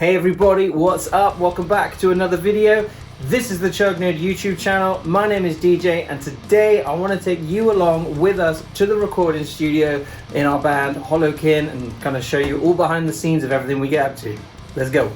Hey everybody, what's up? Welcome back to another video. This is the Chug Nerd YouTube channel. My name is DJ and today I want to take you along with us to the recording studio in our band HollowKin and kind of show you all behind the scenes of everything we get up to. Let's go.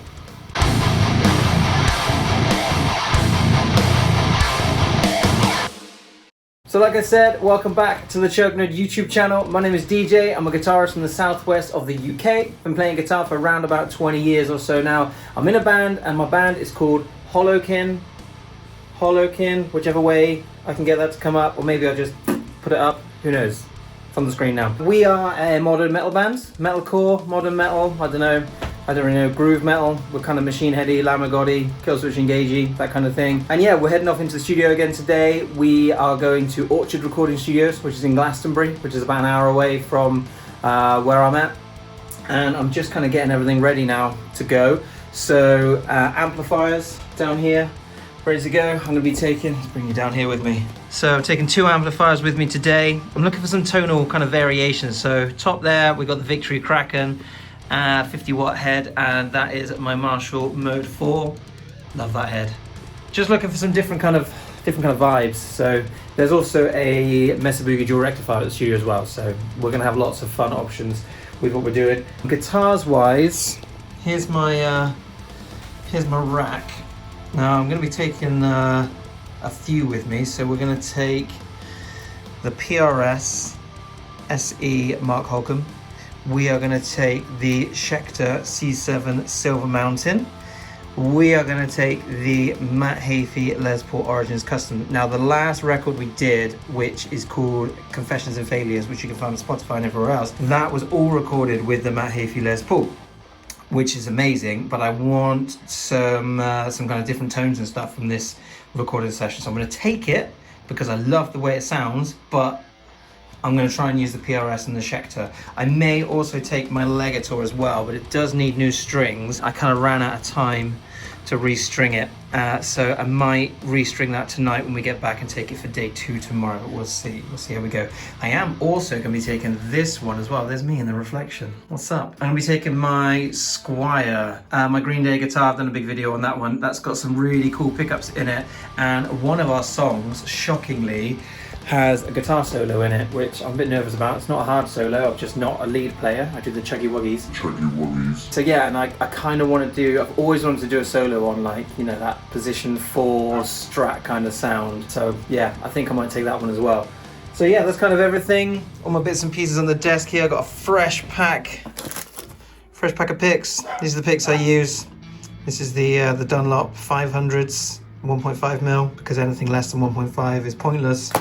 So like I said, welcome back to the Chug Nerd YouTube channel. My name is DJ. I'm a guitarist from the southwest of the UK. Been playing guitar for around about 20 years or so now. I'm in a band and my band is called HollowKin. HollowKin, whichever way I can get that to come up, or maybe I'll just put it up. Who knows? It's on the screen now. We are a modern metal band. Metalcore, modern metal, I don't really know, groove metal. We're kind of Machine Heady, Lamagotty, Killswitch Engagey, that kind of thing. And yeah, we're heading off into the studio again today. We are going to Orchard Recording Studios, which is in Glastonbury, which is about an hour away from where I'm at. And I'm just kind of getting everything ready now to go. So amplifiers down here, ready to go. I'm going to be taking, let's bring you down here with me. So I'm taking two amplifiers with me today. I'm looking for some tonal kind of variations. So top there, we've got the Victory Kraken. 50 watt head, and that is my Marshall Mode 4. Love that head. Just looking for some different kind of vibes. So there's also a Mesa Boogie dual rectifier at the studio as well. So we're gonna have lots of fun options with what we're doing. Guitars wise, here's my rack. Now I'm gonna be taking a few with me. So we're gonna take the PRS SE Mark Holcomb. We are going to take the Schecter C7 Silver Mountain. We are going to take the Matt Heafy Les Paul Origins Custom. Now the last record we did, which is called Confessions and Failures, which you can find on Spotify and everywhere else, that was all recorded with the Matt Heafy Les Paul, which is amazing, but I want some kind of different tones and stuff from this recording session. So I'm going to take it because I love the way it sounds, but I'm going to try and use the PRS and the Schecter. I may also take my Legator as well, but it does need new strings. I kind of ran out of time to restring it, so I might restring that tonight when we get back and take it for day 2 tomorrow. But we'll see how we go. I am also going to be taking this one as well. There's me in the reflection. What's up? I'm going to be taking my Squire, my Green Day guitar. I've done a big video on that one. That's got some really cool pickups in it, and one of our songs, shockingly, has a guitar solo in it, which I'm a bit nervous about. It's not a hard solo, I'm just not a lead player. I do the chuggy wuggies. So yeah, and I kind of want to do, I've always wanted to do a solo on, like, you know, that position 4 Strat kind of sound. So yeah, I think I might take that one as well. So yeah, that's kind of everything. All my bits and pieces on the desk here. I've got a fresh pack of picks. These are the picks I use. This is the Dunlop 500s. 1.5mm, because anything less than 1.5 is pointless.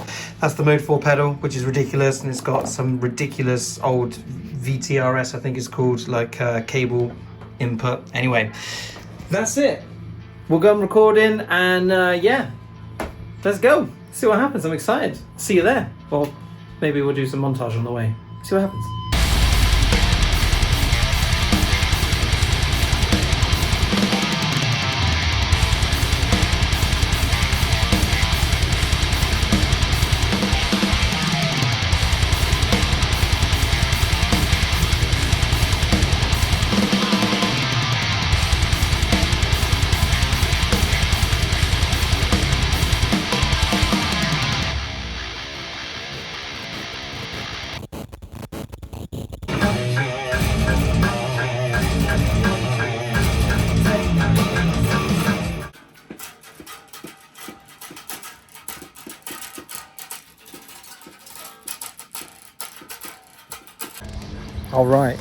That's the Mode 4 pedal, which is ridiculous, and it's got some ridiculous old VTRS, I think it's called, like cable input. Anyway, that's it. We'll go on recording, and yeah, let's go. See what happens. I'm excited. See you there. Or maybe we'll do some montage on the way. See what happens. All right,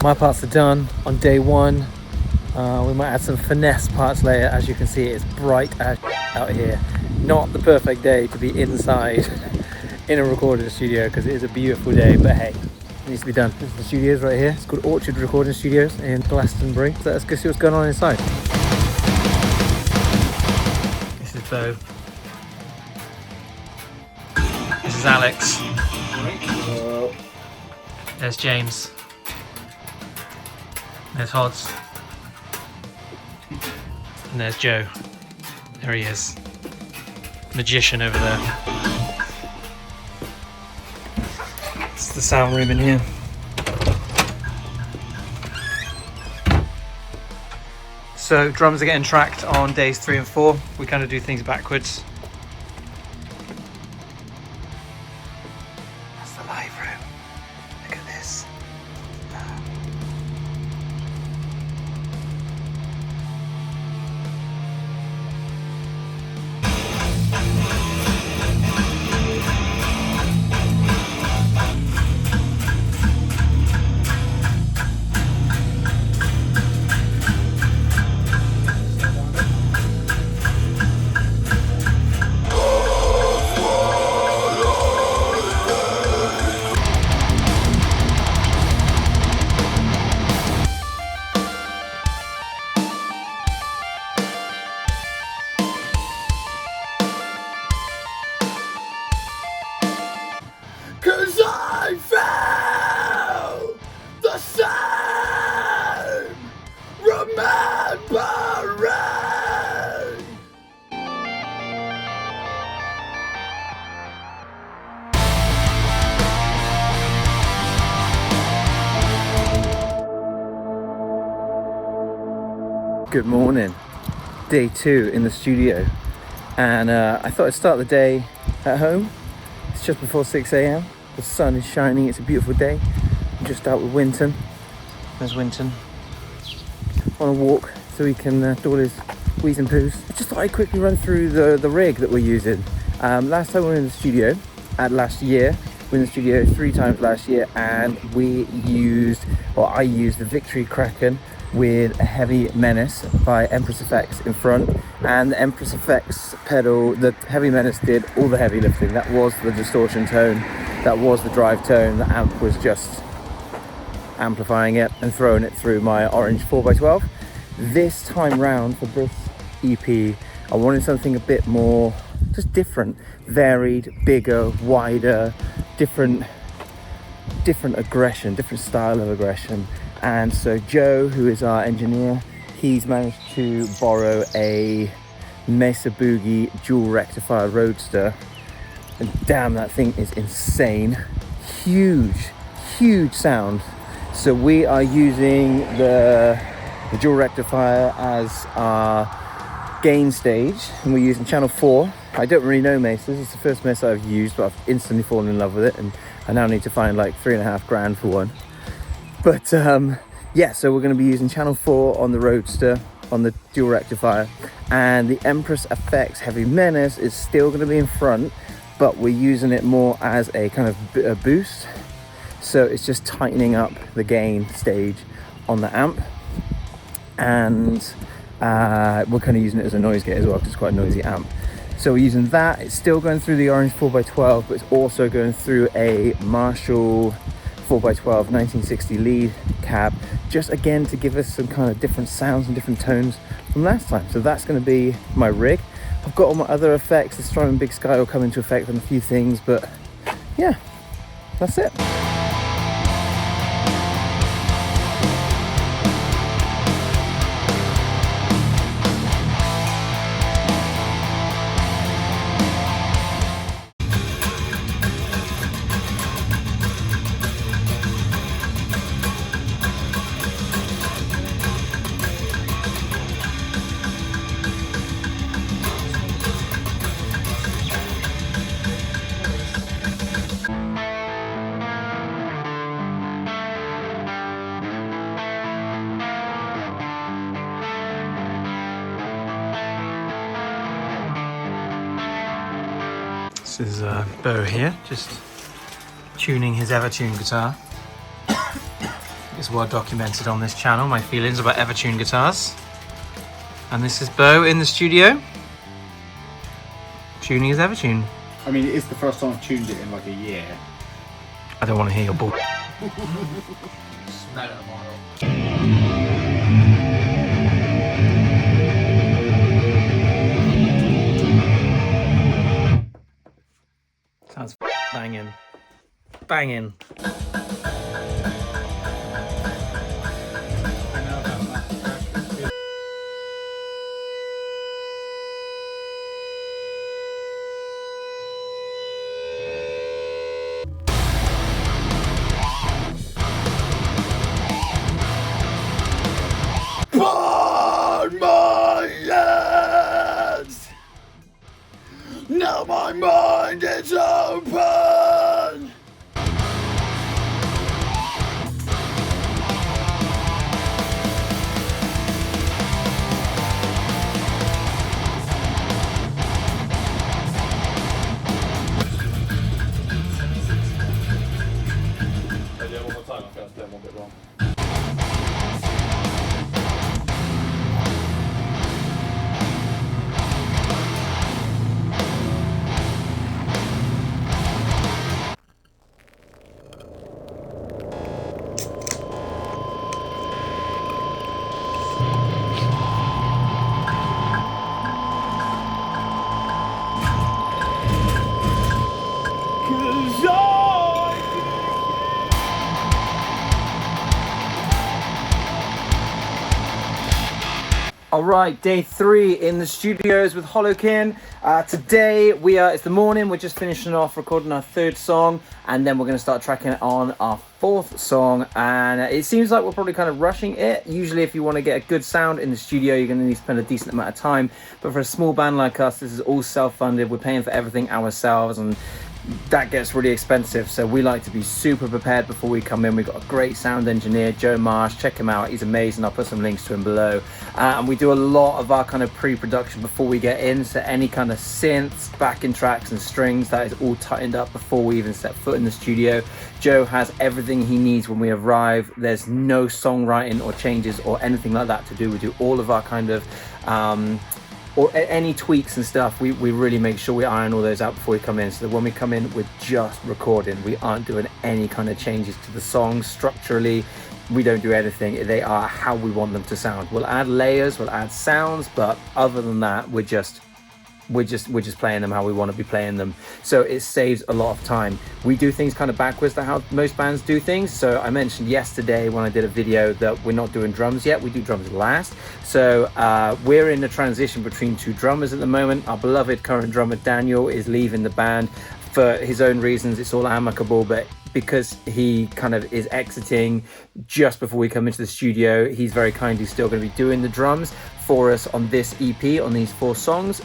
my parts are done on day 1. We might add some finesse parts later. As you can see, it's bright as out here. Not the perfect day to be inside in a recording studio because it is a beautiful day, but hey, it needs to be done. This is the studios right here. It's called Orchard Recording Studios in Glastonbury. So let's go see what's going on inside. This is Bo. This is Alex. There's James. There's Hodds. And there's Joe. There he is. Magician over there. It's the sound room in here. So drums are getting tracked on days 3 and 4. We kind of do things backwards. That's the live room. Look at this. Cause I felt the same, remembering. Good morning. Day 2 in the studio. And I thought I'd start the day at home. It's just before 6 a.m. The sun is shining. It's a beautiful day. I'm just out with Winton. There's Winton. On a walk so he can do all his wheeze and poos. I just thought I'd quickly run through the rig that we're using. Last time we were in the studio, last year, we were in the studio 3 times last year, and I used the Victory Kraken with a Heavy Menace by Empress Effects in front, and the Empress Effects pedal, the Heavy Menace did all the heavy lifting. That was the distortion tone, that was the drive tone. The amp was just amplifying it and throwing it through my orange 4x12. This time round for this EP, I wanted something a bit more just different, varied, bigger, wider, different aggression, different style of aggression. And so Joe, who is our engineer, he's managed to borrow a Mesa Boogie dual rectifier Roadster, and damn, that thing is insane. Huge sound. So we are using the dual rectifier as our gain stage, and we're using channel 4. I don't really know Mesas. It's the first Mesa I've used, but I've instantly fallen in love with it, and I now need to find like $3,500 for one. But yeah, so we're going to be using channel 4 on the Roadster, on the dual rectifier, and the Empress Effects Heavy Menace is still going to be in front, but we're using it more as a kind of a boost. So it's just tightening up the gain stage on the amp, and we're kind of using it as a noise gate as well, because it's quite a noisy amp. So we're using that. It's still going through the orange 4x12, but it's also going through a Marshall 4x12 1960 lead cab, just again to give us some kind of different sounds and different tones from last time. So that's going to be my rig. I've got all my other effects. The Strymon Big Sky will come into effect on a few things, but yeah, that's it. This is Bo here, just tuning his Evertune guitar. It's well documented on this channel, my feelings about Evertune guitars. And this is Bo in the studio, tuning his Evertune. I mean, it is the first time I've tuned it in like a year. I don't want to hear your bull. Smell it a mile. Sounds banging. Banging. Burn My mind is open. One more time, I think I played one bit wrong. All right, day 3 in the studios with HollowKin. Today it's the morning. We're just finishing off recording our 3rd song, and then we're going to start tracking on our 4th song. And it seems like we're probably kind of rushing it. Usually, if you want to get a good sound in the studio, you're going to need to spend a decent amount of time. But for a small band like us, this is all self-funded. We're paying for everything ourselves, and that gets really expensive, so we like to be super prepared before we come in. We've got a great sound engineer, Joe Marsh. Check him out, he's amazing. I'll put some links to him below. And we do a lot of our kind of pre-production before we get in, so any kind of synths, backing tracks and strings, that is all tightened up before we even set foot in the studio. Joe has everything he needs when we arrive. There's no songwriting or changes or anything like that to do. We do all of our kind of or any tweaks and stuff, we really make sure we iron all those out before we come in, so that when we come in, we're just recording. We aren't doing any kind of changes to the songs structurally. We don't do anything. They are how we want them to sound. We'll add layers, we'll add sounds, but other than that, we're just playing them how we want to be playing them. So it saves a lot of time. We do things kind of backwards to how most bands do things. So I mentioned yesterday when I did a video that we're not doing drums yet. We do drums last. So we're in a transition between 2 drummers at the moment. Our beloved current drummer Daniel is leaving the band for his own reasons. It's all amicable, but because he kind of is exiting just before we come into the studio, he's very kindly still going to be doing the drums for us on this EP, on these 4 songs.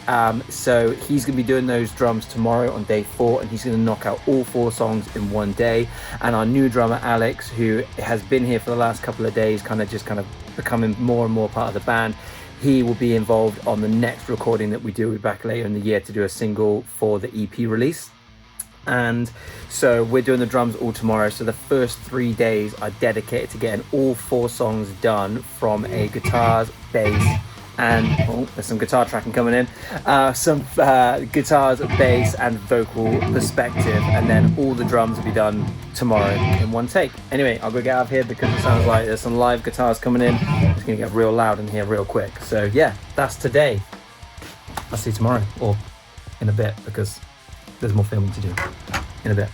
So he's going to be doing those drums tomorrow on day 4, and he's going to knock out all 4 songs in one day. And our new drummer Alex, who has been here for the last couple of days, kind of becoming more and more part of the band, he will be involved on the next recording that we do. We'll be back later in the year to do a single for the EP release. And so we're doing the drums all tomorrow. So the first 3 days are dedicated to getting all 4 songs done from a guitars, bass, and there's some guitar tracking coming in, some guitars, bass and vocal perspective, and then all the drums will be done tomorrow in one take. Anyway, I'll go get out of here because it sounds like there's some live guitars coming in. It's gonna get real loud in here real quick. So yeah, that's today. I'll see you tomorrow, or in a bit, because there's more filming to do. In a bit.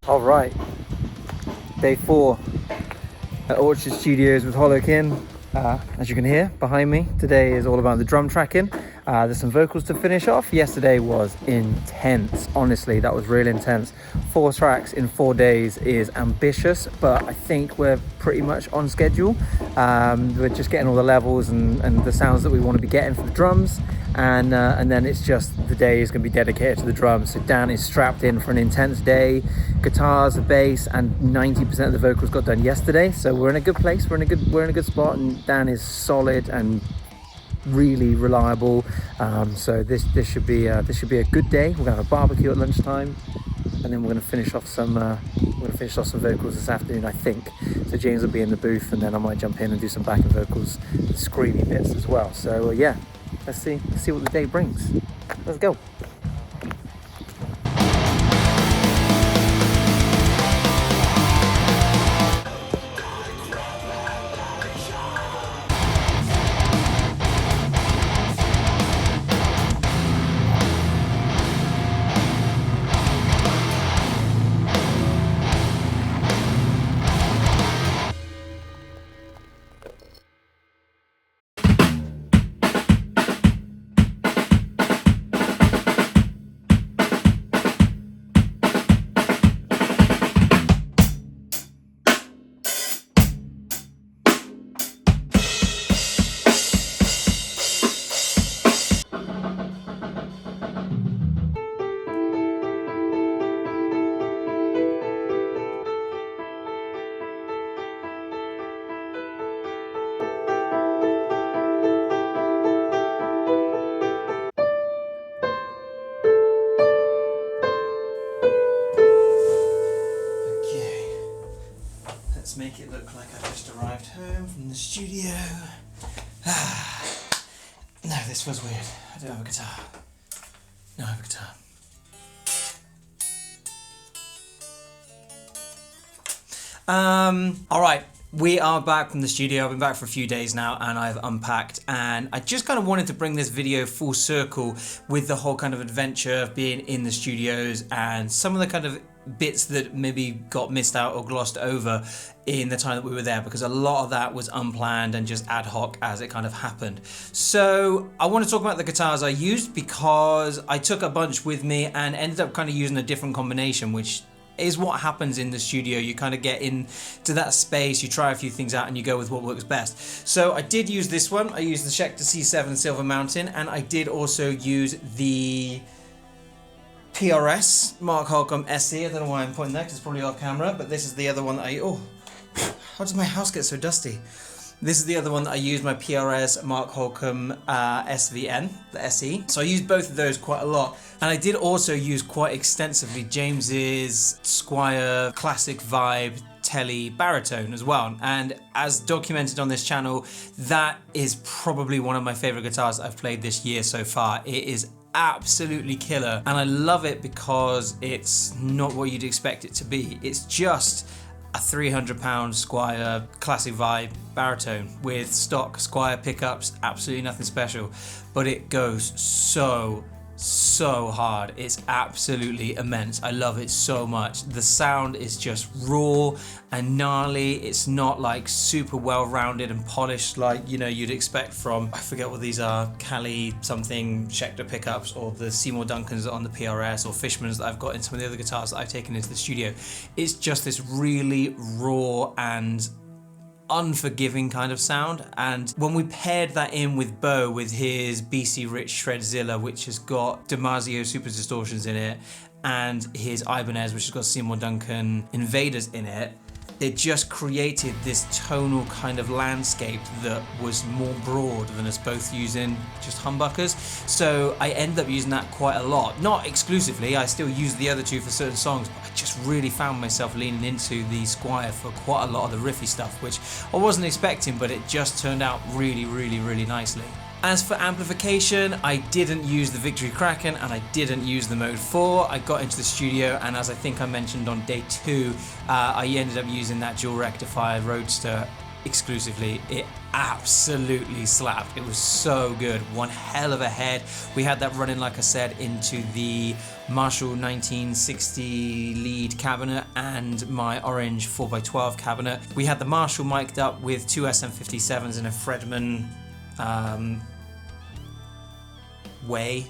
All right, day 4 at Orchard Studios with HollowKin. As you can hear behind me, today is all about the drum tracking. There's some vocals to finish off. Yesterday was intense. Honestly, that was really intense. 4 tracks in 4 days is ambitious, but I think we're pretty much on schedule. We're just getting all the levels and the sounds that we want to be getting for the drums. And then it's just the day is going to be dedicated to the drums. So Dan is strapped in for an intense day. Guitars, the bass, and 90% of the vocals got done yesterday. So we're in a good place. We're in a good spot, and Dan is solid and really reliable. So this should be a good day. We're gonna have a barbecue at lunchtime, and then we're gonna finish off some vocals this afternoon, I think. So James will be in the booth, and then I might jump in and do some backing vocals, screamy bits as well. So yeah, let's see what the day brings. Let's go. Let's make it look like I just arrived home from the studio. No, this feels weird. I don't have a guitar. No, I have a guitar. Alright, we are back from the studio. I've been back for a few days now, and I've unpacked, and I just kind of wanted to bring this video full circle with the whole kind of adventure of being in the studios and some of the kind of bits that maybe got missed out or glossed over in the time that we were there, because a lot of that was unplanned and just ad hoc as it kind of happened. So I want to talk about the guitars I used, because I took a bunch with me and ended up kind of using a different combination, which is what happens in the studio. You kind of get into that space, you try a few things out, and you go with what works best. So I did use this one. I used the Schecter C7 Silver Mountain, and I did also use the PRS Mark Holcomb SE. I don't know why I'm pointing there, because it's probably off camera, but this is the other one that how does my house get so dusty? This is the other one that I used, my PRS Mark Holcomb SVN, the SE. So I used both of those quite a lot. And I did also use quite extensively James's Squier Classic Vibe Telly baritone as well. And as documented on this channel, that is probably one of my favorite guitars I've played this year so far. It is absolutely killer, and I love it because it's not what you'd expect it to be. It's just a £300 Squier Classic Vibe baritone with stock Squier pickups, absolutely nothing special, but it goes so hard. It's absolutely immense. I love it so much. The sound is just raw and gnarly. It's not like super well rounded and polished like, you know, you'd expect from, I forget what these are, Cali something Schecter pickups, or the Seymour Duncans on the PRS, or Fishman's that I've got in some of the other guitars that I've taken into the studio. It's just this really raw and unforgiving kind of sound. And when we paired that in with Bo with his BC Rich Shredzilla, which has got Damasio Super Distortions in it, and his Ibanez, which has got Seymour Duncan Invaders in it, it just created this tonal kind of landscape that was more broad than us both using just humbuckers. So I ended up using that quite a lot. Not exclusively, I still use the other two for certain songs, but I just really found myself leaning into the Squier for quite a lot of the riffy stuff, which I wasn't expecting, but it just turned out really nicely. As for amplification, I didn't use the Victory Kraken and I didn't use the Mode 4. I got into the studio, and as I think I mentioned on day 2, I ended up using that dual rectifier Roadster exclusively. It absolutely slapped. It was so good. One hell of a head. We had that running, like I said, into the Marshall 1960 lead cabinet and my orange 4x12 cabinet. We had the Marshall mic'd up with two SM57s and a Fredman way.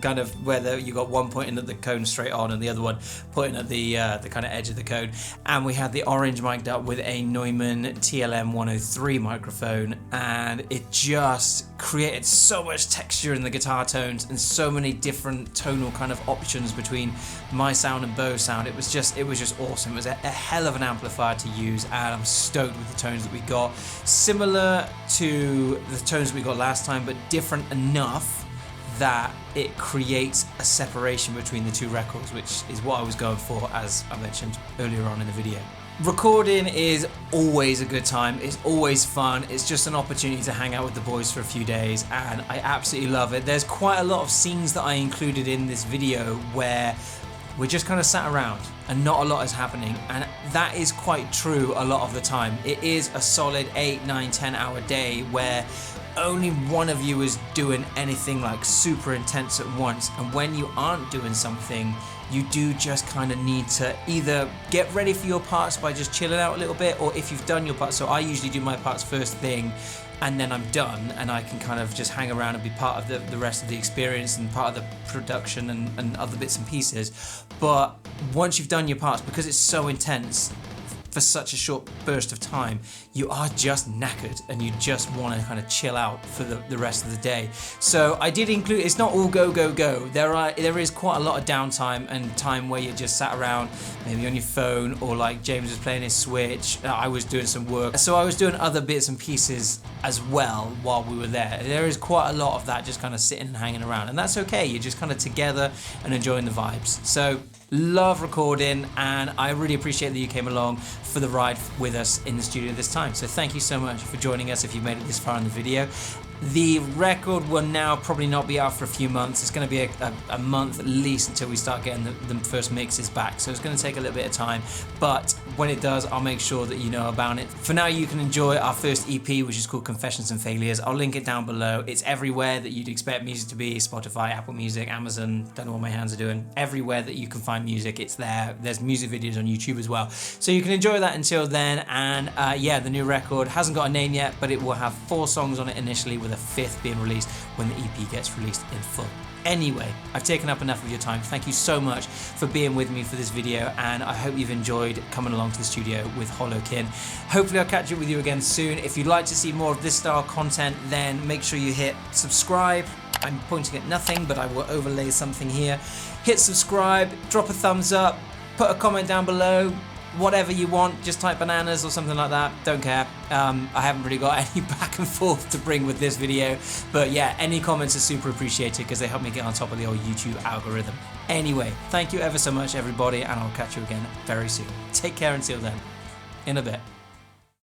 Kind of where you got one pointing at the cone straight on and the other one pointing at the kind of edge of the cone, and we had the orange mic'd up with a Neumann TLM 103 microphone, and it just created so much texture in the guitar tones and so many different tonal kind of options between my sound and Bo's sound. It was just awesome. It was a hell of an amplifier to use, and I'm stoked with the tones that we got, similar to the tones that we got last time but different enough that it creates a separation between the two records, which is what I was going for, as I mentioned earlier on in the video. Recording is always a good time, it's always fun, it's just an opportunity to hang out with the boys for a few days, and I absolutely love it. There's quite a lot of scenes that I included in this video where we're just kind of sat around and not a lot is happening, and that is quite true a lot of the time. It is a solid 8, 9, 10 hour day where only one of you is doing anything like super intense at once, and when you aren't doing something, you do just kind of need to either get ready for your parts by just chilling out a little bit, or if you've done your parts, so I usually do my parts first thing and then I'm done and I can kind of just hang around and be part of the rest of the experience and part of the production and other bits and pieces. But once you've done your parts, because it's so intense for such a short burst of time, you are just knackered and you just want to kind of chill out for the rest of the day. So I did include, it's not all go go go, there is quite a lot of downtime and time where you just sat around maybe on your phone, or like James was playing his Switch, I was doing some work, so I was doing other bits and pieces as well while we were there. There is quite a lot of that just kind of sitting and hanging around, and that's okay, you're just kind of together and enjoying the vibes. So love recording, and I really appreciate that you came along for the ride with us in the studio this time. So thank you so much for joining us if you've made it this far in the video. The record will now probably not be out for a few months. It's going to be a month at least until we start getting the first mixes back. So it's going to take a little bit of time, but when it does, I'll make sure that you know about it. For now, you can enjoy our first EP, which is called Confessions and Failures. I'll link it down below. It's everywhere that you'd expect music to be: Spotify, Apple Music, Amazon, don't know what my hands are doing. Everywhere that you can find music, it's there. There's music videos on YouTube as well. So you can enjoy that until then. And yeah, the new record hasn't got a name yet, but it will have 4 songs on it initially, with a 5th being released when the EP gets released in full. Anyway, I've taken up enough of your time. Thank you so much for being with me for this video, and I hope you've enjoyed coming along to the studio with HollowKin. Hopefully I'll catch up with you again soon. If you'd like to see more of this style content, then make sure you hit subscribe. I'm pointing at nothing, but I will overlay something here. Hit subscribe, drop a thumbs up, put a comment down below. Whatever you want, just type bananas or something like that, don't care. I haven't really got any back and forth to bring with this video, but yeah, any comments are super appreciated because they help me get on top of the old YouTube algorithm. Anyway, thank you ever so much everybody, and I'll catch you again very soon. Take care until then. In a bit.